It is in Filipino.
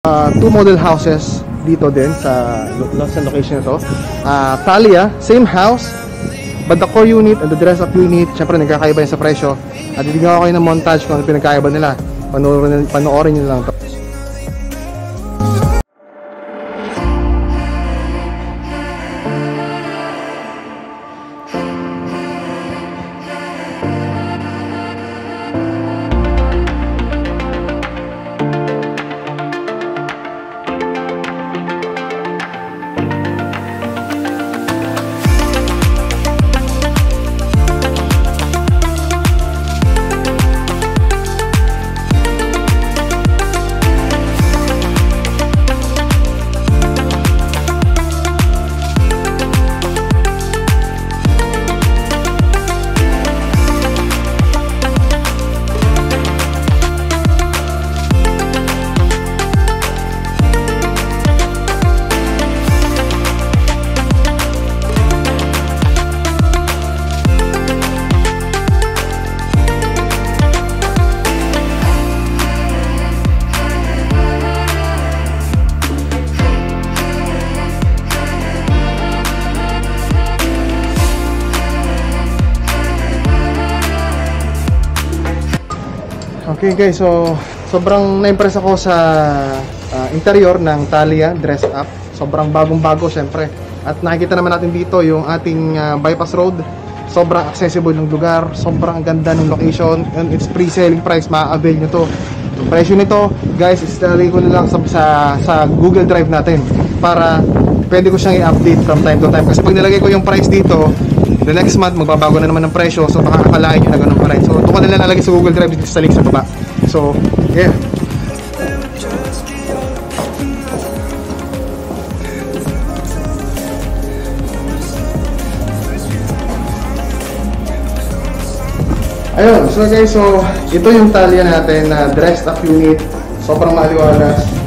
Two model houses dito din sa location na to. Thalia, same house, but the core unit and the dress up unit, syempre nagkakaiba yun sa presyo. At bibigyan ko kayo ng montage kung ano pinagkaiba nila. Panoorin nyo lang to. Okay guys, so sobrang na-impress ako sa interior ng Thalia dress up. Sobrang bagong-bago syempre. At nakikita naman natin dito yung ating bypass road. Sobrang accessible ng lugar, sobrang ganda ng location, and it's pre-selling price, ma-avail nyo to. Yung presyo nito, guys, ilalagay ko na lang sa Google Drive natin para pwede ko siyang i-update from time to time. Kasi pag nilagay ko yung price dito, the next month magbabago na naman ng presyo, so baka akalain nyo na ganun pa rin. So ito ko na lang nalagay sa Google Drive dito sa link sa baba. So yeah, ayun. So guys, so ito yung Thalia natin na dressed up unit. Sobrang maliwalas.